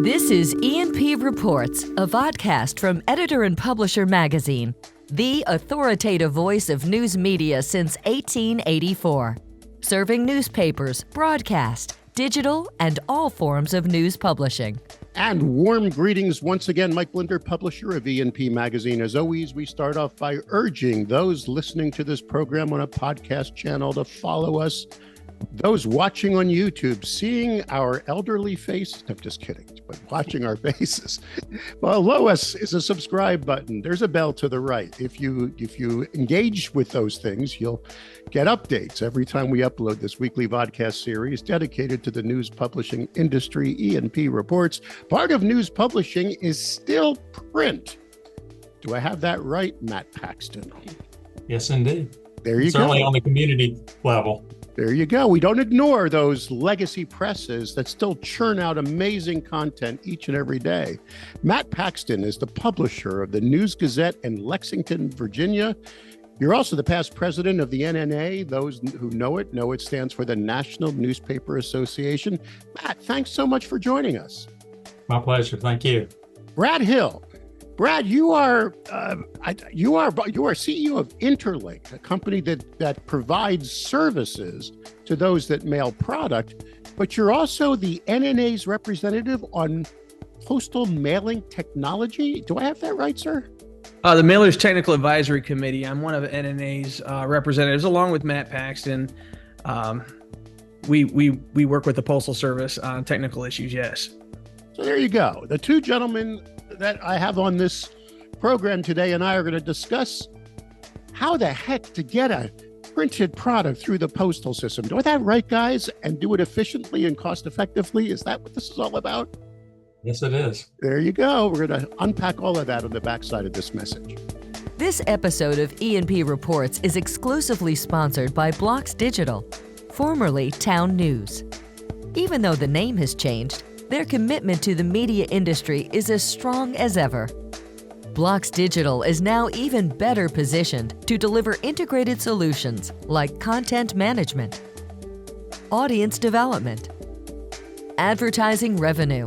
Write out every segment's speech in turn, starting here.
This is E&P Reports, a vodcast from Editor and Publisher magazine, the authoritative voice of news media since 1884, serving newspapers, broadcast, digital, and all forms of news publishing. And warm greetings once again, Mike Blinder, publisher of E&P Magazine. As always, we start off by urging those listening to this program on a podcast channel to follow us. Those watching on YouTube, seeing our elderly faces, I'm just kidding, but watching our faces. Below us is a subscribe button. There's a bell to the right. If you engage with those things, you'll get updates every time we upload this weekly vodcast series dedicated to the news publishing industry. E&P Reports. Part of news publishing is still print. Do I have that right, Matt Paxton? Yes, indeed. There you go. Certainly on the community level. There you go. We don't ignore those legacy presses that still churn out amazing content each and every day. Matt Paxton is the publisher of the News-Gazette in Lexington, Virginia. You're also the past president of the NNA. Those who know it stands for the National Newspaper Association. Matt, thanks so much for joining us. My pleasure. Thank you. Brad Hill. Brad, you are CEO of Interlink, a company that provides services to those that mail product, but you're also the NNA's representative on postal mailing technology. Do I have that right, sir? The Mailers Technical Advisory Committee. I'm one of NNA's representatives, along with Matt Paxton. We work with the Postal Service on technical issues, yes. So there you go. The two gentlemen that I have on this program today and I are going to discuss how the heck to get a printed product through the postal system. Do that right, guys, and do it efficiently and cost effectively? Is that what this is all about? Yes, it is. There you go. We're going to unpack all of that on the backside of this message. This episode of E&P Reports is exclusively sponsored by Blocks Digital, formerly Town News. Even though the name has changed, their commitment to the media industry is as strong as ever. Blocks Digital is now even better positioned to deliver integrated solutions like content management, audience development, advertising revenue,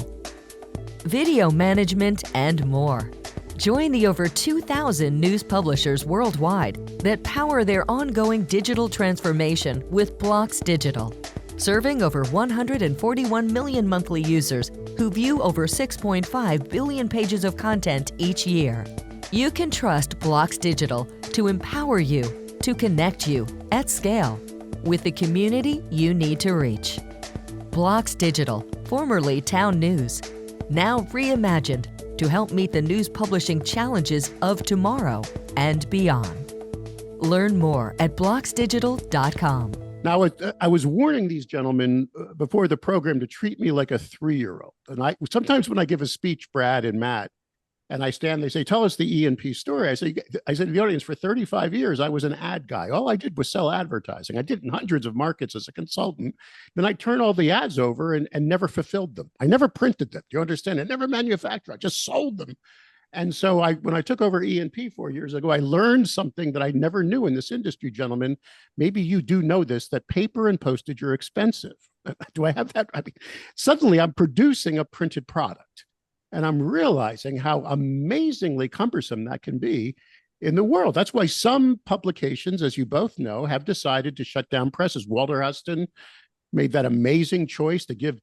video management, and more. Join the over 2,000 news publishers worldwide that power their ongoing digital transformation with Blocks Digital. Serving over 141 million monthly users who view over 6.5 billion pages of content each year. You can trust Blocks Digital to empower you, to connect you at scale with the community you need to reach. Blocks Digital, formerly Town News, now reimagined to help meet the news publishing challenges of tomorrow and beyond. Learn more at blocksdigital.com. Now, I was warning these gentlemen before the program to treat me like a 3-year-old. And sometimes when I give a speech, Brad and Matt, and I stand, they say, tell us the E&P story. I said to the audience, for 35 years, I was an ad guy. All I did was sell advertising. I did in hundreds of markets as a consultant. Then I turned all the ads over and never fulfilled them. I never printed them. Do you understand? I never manufactured. I just sold them. And so when I took over E&P 4 years ago, I learned something that I never knew in this industry, gentlemen. Maybe you do know this, that paper and postage are expensive. Do I have that? I mean, suddenly I'm producing a printed product and I'm realizing how amazingly cumbersome that can be in the world. That's why some publications, as you both know, have decided to shut down presses. Walter Huston made that amazing choice to give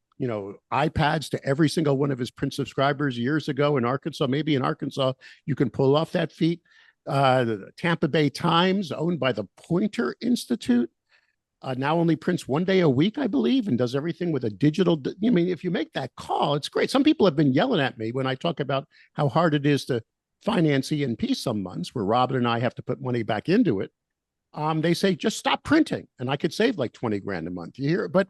iPads to every single one of his print subscribers years ago in Arkansas. Maybe in Arkansas, you can pull off that feat. The Tampa Bay Times, owned by the Poynter Institute, now only prints one day a week, I believe, and does everything with a digital. I mean, if you make that call, it's great. Some people have been yelling at me when I talk about how hard it is to finance E&P some months, where Robin and I have to put money back into it. They say, just stop printing. And I could save like 20 grand a month. You hear? But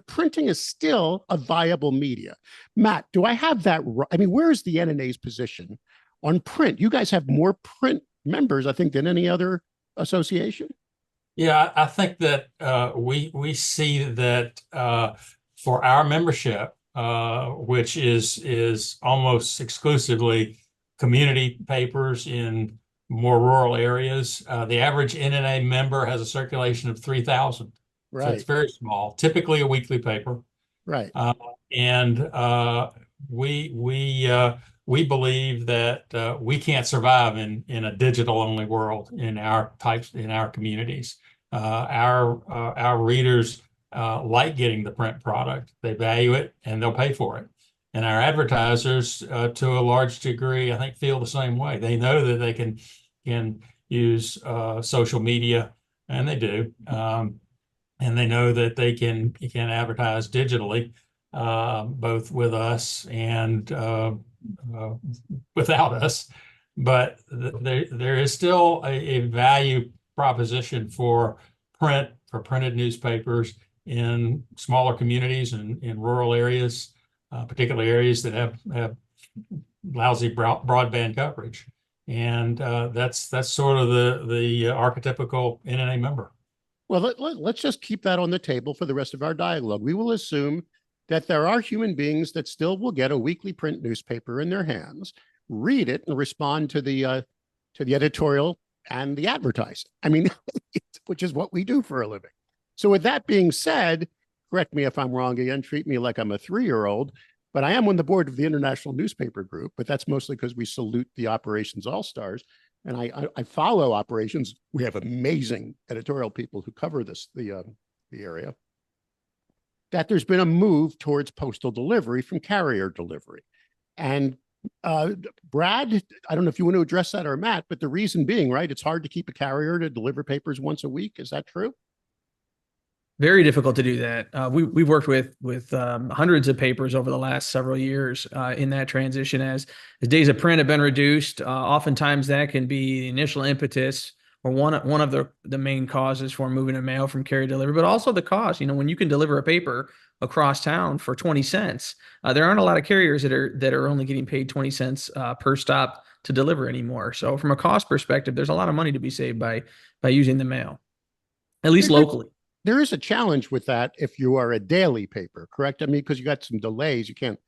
printing is still a viable media. Matt, do I have that right? I mean, where's the NNA's position on print? You guys have more print members, I think, than any other association. Yeah, I think that we see that for our membership, which is almost exclusively community papers in more rural areas. The average NNA member has a circulation of 3,000. Right. So it's very small, typically a weekly paper. Right. we believe that we can't survive in a digital only world in our communities. Our readers like getting the print product. They value it and they'll pay for it. And our advertisers, to a large degree, I think, feel the same way. They know that they can use social media, and they do. And they know that they can advertise digitally, both with us and without us. But there is still a value proposition for printed newspapers in smaller communities and in rural areas, particularly areas that have lousy broadband coverage. And that's sort of the archetypical NNA member. Well, let's just keep that on the table for the rest of our dialogue. We will assume that there are human beings that still will get a weekly print newspaper in their hands, read it, and respond to the editorial and the advertising. I mean, which is what we do for a living. So with that being said, correct me if I'm wrong again, treat me like I'm a 3-year-old, but I am on the board of the International Newspaper Group, but that's mostly because we salute the Operations All-Stars. And I follow operations. We have amazing editorial people who cover the area. That there's been a move towards postal delivery from carrier delivery. And Brad, I don't know if you want to address that or Matt, but the reason being, right, it's hard to keep a carrier to deliver papers once a week. Is that true? Very difficult to do that. We've worked with hundreds of papers over the last several years in that transition as days of print have been reduced. Oftentimes that can be the initial impetus or one of the main causes for moving a mail from carrier delivery, but also the cost. You know, when you can deliver a paper across town for 20 cents, there aren't a lot of carriers that are only getting paid 20 cents per stop to deliver anymore. So from a cost perspective, there's a lot of money to be saved by using the mail, at least locally. There is a challenge with that if you are a daily paper, correct? I mean, because you got some delays, you can't.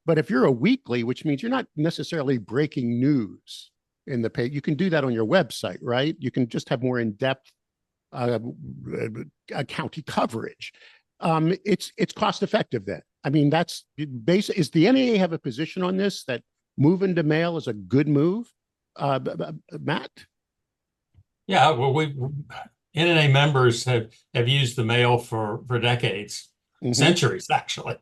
But if you're a weekly, which means you're not necessarily breaking news in the paper, you can do that on your website, right? You can just have more in-depth county coverage. It's cost effective then. I mean, that's basic. Is the NAA have a position on this that moving to mail is a good move? Matt? Yeah, well, NNA members have used the mail for decades, centuries, actually.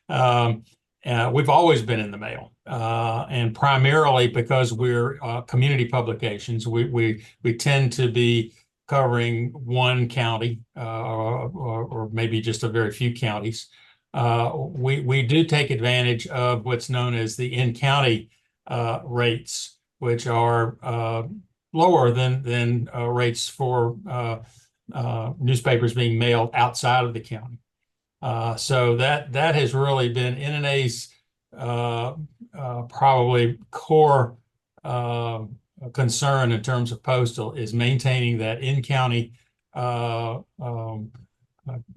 We've always been in the mail, and primarily because we're community publications, we tend to be covering one county or maybe just a very few counties. We do take advantage of what's known as the in-county rates, which are lower than rates for newspapers being mailed outside of the county. So that has really been NNA's probably core concern in terms of postal is maintaining that in-county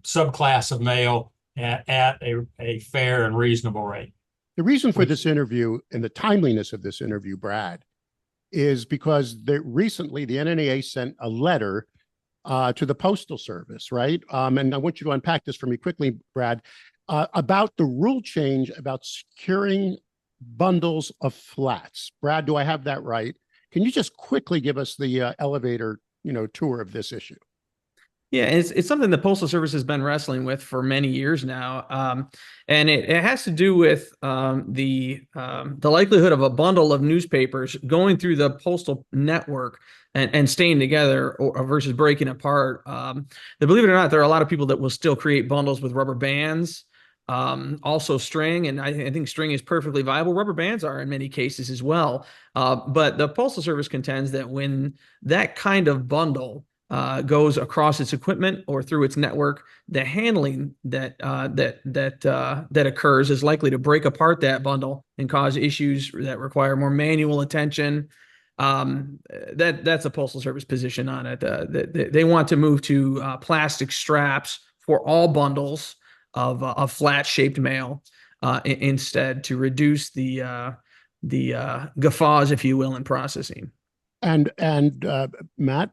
subclass of mail at a fair and reasonable rate. The reason for this interview and the timeliness of this interview, Brad, is because recently the NNA sent a letter to the Postal Service, right? And I want you to unpack this for me quickly, Brad, about the rule change about securing bundles of flats. Brad, do I have that right? Can you just quickly give us the elevator, tour of this issue? Yeah, it's something the Postal Service has been wrestling with for many years now, and it has to do with the likelihood of a bundle of newspapers going through the postal network and staying together versus breaking apart. Believe it or not, there are a lot of people that will still create bundles with rubber bands, also string, and I think string is perfectly viable. Rubber bands are in many cases as well, but the Postal Service contends that when that kind of bundle goes across its equipment or through its network, the handling that occurs is likely to break apart that bundle and cause issues that require more manual attention. That's a Postal Service position on it. They want to move to plastic straps for all bundles of flat-shaped mail instead to reduce the guffaws, if you will, in processing. And Matt,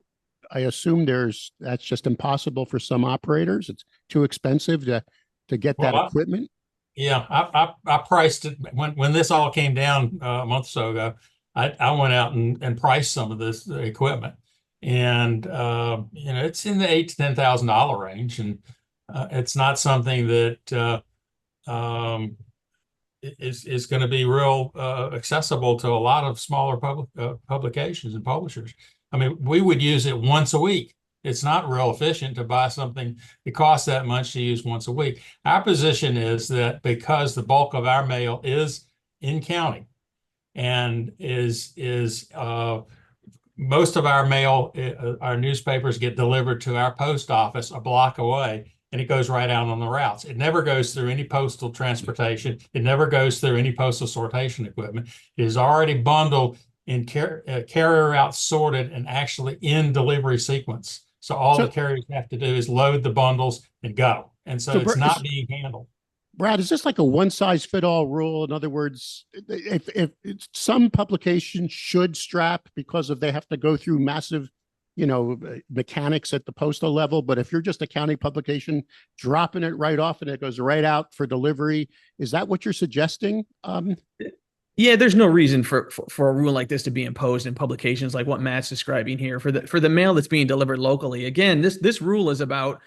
I assume that's just impossible for some operators. It's too expensive to get that equipment. Yeah, I priced it when this all came down a month or so ago. I went out and priced some of this equipment, and it's in the $8,000 to $10,000 range, and it's not something that is going to be real accessible to a lot of smaller publications and publishers. I mean, we would use it once a week. It's not real efficient to buy something that costs that much to use once a week. Our position is that because the bulk of our mail is in county and is most of our mail, our newspapers get delivered to our post office a block away, and it goes right out on the routes. It never goes through any postal transportation. It never goes through any postal sortation equipment. It is already bundled in carrier route sorted and actually in delivery sequence. So all the carriers have to do is load the bundles and go. And so it's not being handled. Brad, is this like a one-size-fit-all rule? In other words, if some publications should strap because they have to go through massive, mechanics at the postal level, but if you're just a county publication, dropping it right off and it goes right out for delivery, is that what you're suggesting? Yeah, there's no reason for a rule like this to be imposed in publications like what Matt's describing here for the mail that's being delivered locally. Again, this rule is about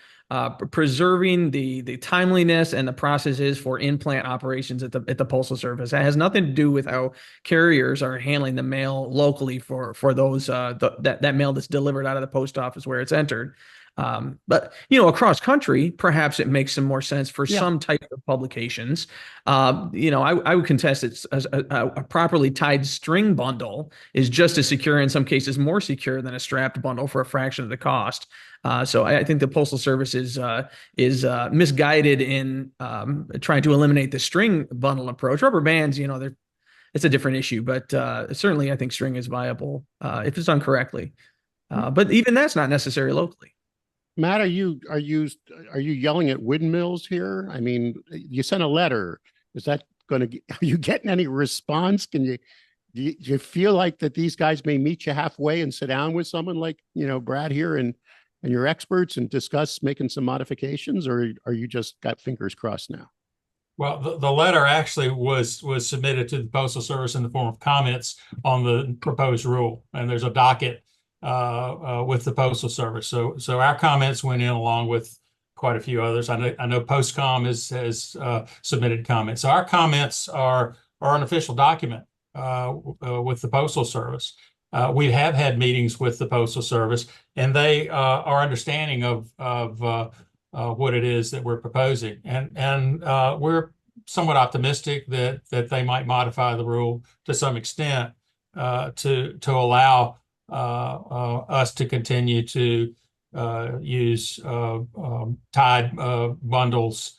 preserving the timeliness and the processes for in-plant operations at the Postal Service. It has nothing to do with how carriers are handling the mail locally for those that mail that's delivered out of the post office where it's entered. But across country, perhaps it makes some more sense for some type of publications. I would contest it's a properly tied string bundle is just as secure, in some cases more secure than a strapped bundle for a fraction of the cost. So I think the Postal Service is misguided in trying to eliminate the string bundle approach. Rubber bands, it's a different issue, but certainly I think string is viable if it's done correctly. But even that's not necessary locally. Matt, are you yelling at windmills here? I mean, you sent a letter. Is that going to? Are you getting any response? Do you feel like that these guys may meet you halfway and sit down with someone like Brad here and your experts and discuss making some modifications, or are you just got fingers crossed now? Well, the letter actually was submitted to the Postal Service in the form of comments on the proposed rule, and there's a docket with the Postal Service. So our comments went in along with quite a few others. I know Postcom has submitted comments. So our comments are an official document with the Postal Service. We have had meetings with the Postal Service, and they are understanding of what it is that we're proposing, and we're somewhat optimistic that they might modify the rule to some extent to allow us to continue to use tied bundles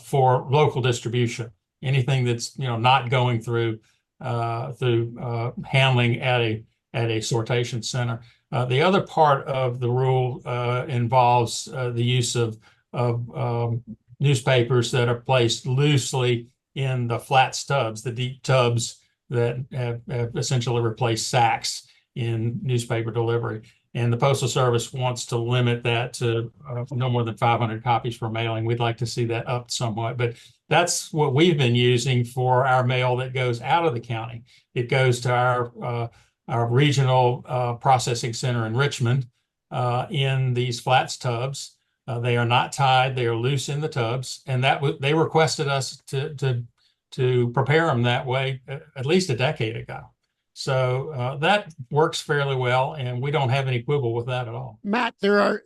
for local distribution. Anything that's not going through handling at a sortation center. The other part of the rule involves the use of newspapers that are placed loosely in the flat stubs, the deep tubs that have essentially replaced sacks in newspaper delivery. And the Postal Service wants to limit that to no more than 500 copies per mailing. We'd like to see that up somewhat, but that's what we've been using for our mail that goes out of the county. It goes to our regional processing center in Richmond in these flats tubs. They are not tied; they are loose in the tubs, and they requested us to prepare them that way at least a decade ago. So that works fairly well, and we don't have any quibble with that at all. Matt, there's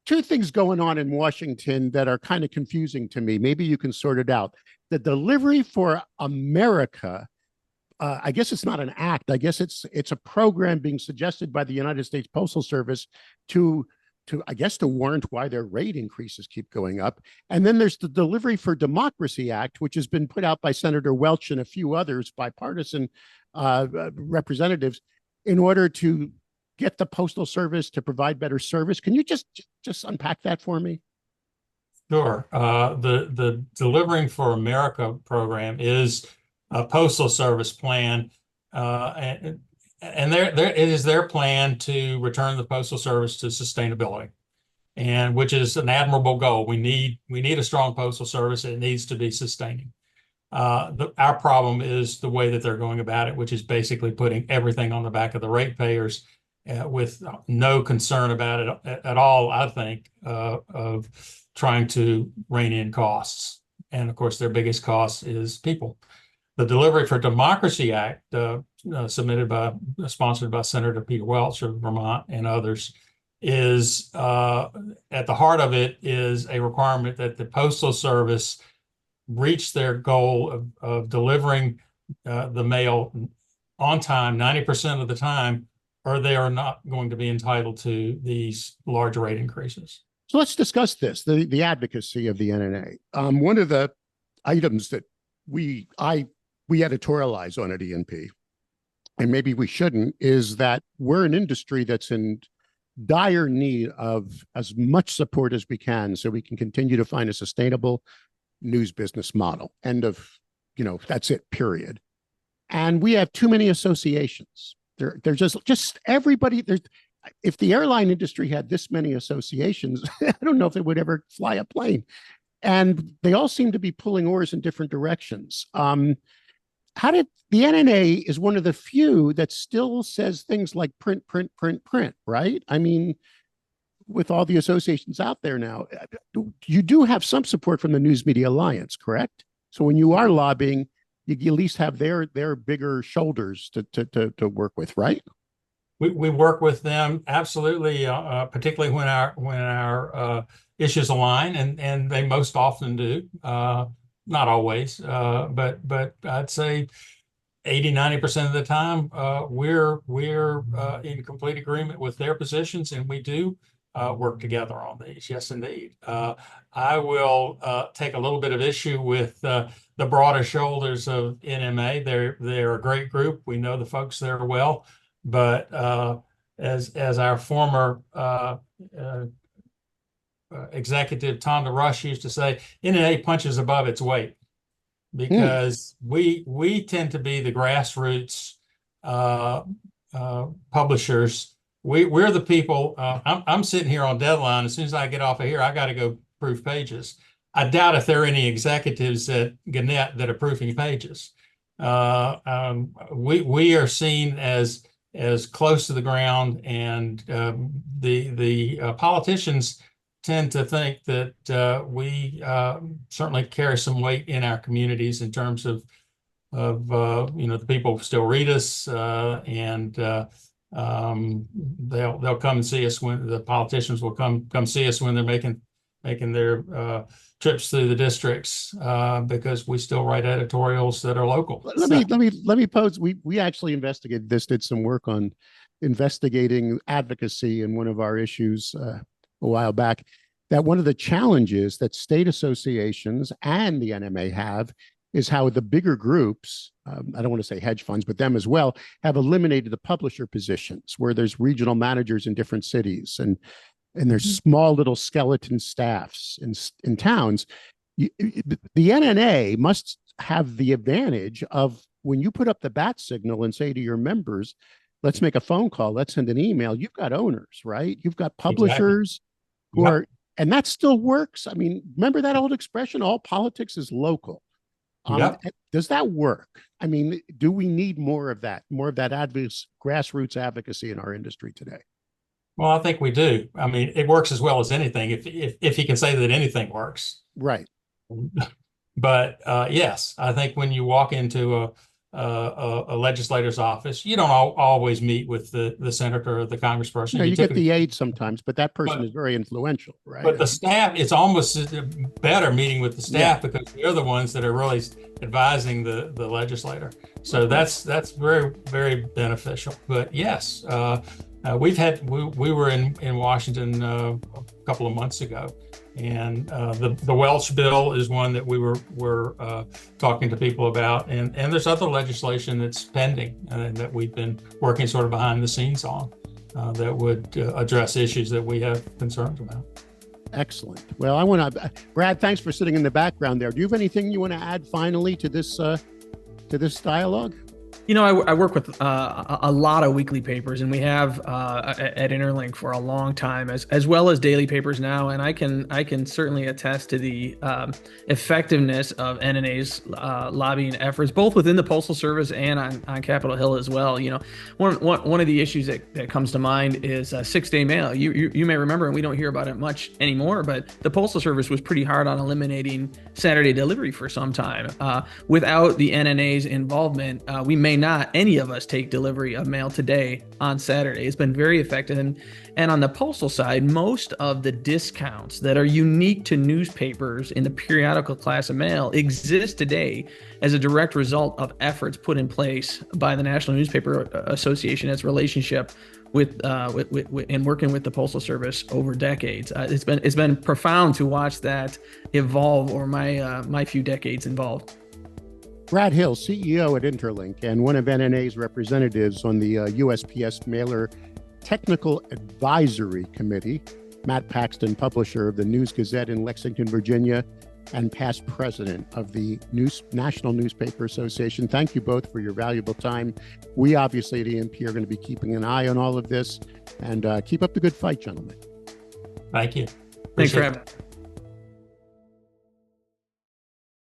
two things going on in Washington that are kind of confusing to me. Maybe you can sort it out. The Delivery for America, I guess it's not an act. I guess it's a program being suggested by the United States Postal Service to warrant why their rate increases keep going up. And then there's the Delivery for Democracy Act, which has been put out by Senator Welch and a few others bipartisan representatives in order to get the Postal Service to provide better service. Can you just unpack that for me? Sure. The Delivering for America program is a Postal Service plan, and it is their plan to return the Postal Service to sustainability. and which is an admirable goal. We need a strong postal service. It needs to be sustaining. Our problem is the way that they're going about it, which is basically putting everything on the back of the ratepayers with no concern about it at all, I think, of trying to rein in costs. And of course, their biggest cost is people. The Delivery for Democracy Act, sponsored by Senator Peter Welch of Vermont and others, is at the heart of it is a requirement that the Postal Service reach their goal of delivering the mail on time 90% of the time, or they are not going to be entitled to these large rate increases. So let's discuss this, the advocacy of the NNA. One of the items that we editorialize on at ENP, and maybe we shouldn't, is that we're an industry that's in dire need of as much support as we can so we can continue to find a sustainable news business model. End of, that's it, period. And we have too many associations. There's just everybody. If the airline industry had this many associations, I don't know if it would ever fly a plane. And they all seem to be pulling oars in different directions. How did the NNA is one of the few that still says things like print, print, print, print, right? I mean, with all the associations out there now, you do have some support from the News Media Alliance, correct? So when you are lobbying, you at least have their bigger shoulders to work with, right? We work with them absolutely, particularly when our issues align, and they most often do. Not always, but I'd say 80-90% of the time we're in complete agreement with their positions, and we do work together on these. Yes, indeed. I will take a little bit of issue with the broader shoulders of NMA. They're a great group. We know the folks there well, but as our former executive Tonda Rush used to say, NNA punches above its weight, because we tend to be the grassroots publishers. We're the people. I'm sitting here on deadline. As soon as I get off of here, I got to go proof pages. I doubt if there are any executives at Gannett that are proofing pages. We are seen as close to the ground, and the politicians tend to think that we certainly carry some weight in our communities in terms of the people still read us, and they'll come and see us when the politicians will come see us when they're making their trips through the districts, because we still write editorials that are local. Let me pose. We actually investigated this, did some work on investigating advocacy in one of our issues a while back. That one of the challenges that state associations and the NMA have is how the bigger groups, I don't want to say hedge funds, but them as well, have eliminated the publisher positions where there's regional managers in different cities, and there's small little skeleton staffs in towns. The NNA must have the advantage of, when you put up the bat signal and say to your members, let's make a phone call, let's send an email, you've got owners, right? You've got publishers who are, and that still works. I mean, remember that old expression, all politics is local. Does that work? I mean, do we need more of that grassroots advocacy in our industry today? Well, I think we do. I mean, it works as well as anything, if you can say that anything works. Right. But yes, I think when you walk into a legislator's office, you don't always meet with the senator or the congressperson. No, you get the aide sometimes, but that person is very influential, right? But the staff, it's almost better meeting with the staff, because they're the ones that are really advising the legislator. So that's very, very beneficial. But yes, we were in Washington a couple of months ago, and the Welch bill is one that we were talking to people about, and there's other legislation that's pending that we've been working sort of behind the scenes on that would address issues that we have concerns about. Excellent. Well, I want to, Brad, thanks for sitting in the background there. Do you have anything you want to add finally to this dialogue? I work with a lot of weekly papers, and we have at Interlink for a long time, as well as daily papers now. And I can certainly attest to the effectiveness of NNA's lobbying efforts, both within the Postal Service and on Capitol Hill as well. One of the issues that comes to mind is 6-day mail. You may remember, and we don't hear about it much anymore, but the Postal Service was pretty hard on eliminating Saturday delivery for some time. Without the NNA's involvement, we may not, any of us, take delivery of mail today on Saturday. It's been very effective. And on the postal side, most of the discounts that are unique to newspapers in the periodical class of mail exist today as a direct result of efforts put in place by the National Newspaper Association, its relationship with and working with the Postal Service over decades. It's been profound to watch that evolve over my few decades involved. Brad Hill, CEO at Interlink and one of NNA's representatives on the USPS Mailer Technical Advisory Committee. Matt Paxton, publisher of the News-Gazette in Lexington, Virginia, and past president of the National Newspaper Association. Thank you both for your valuable time. We obviously at ENP are going to be keeping an eye on all of this, and keep up the good fight, gentlemen. Thank you. Thanks for having me.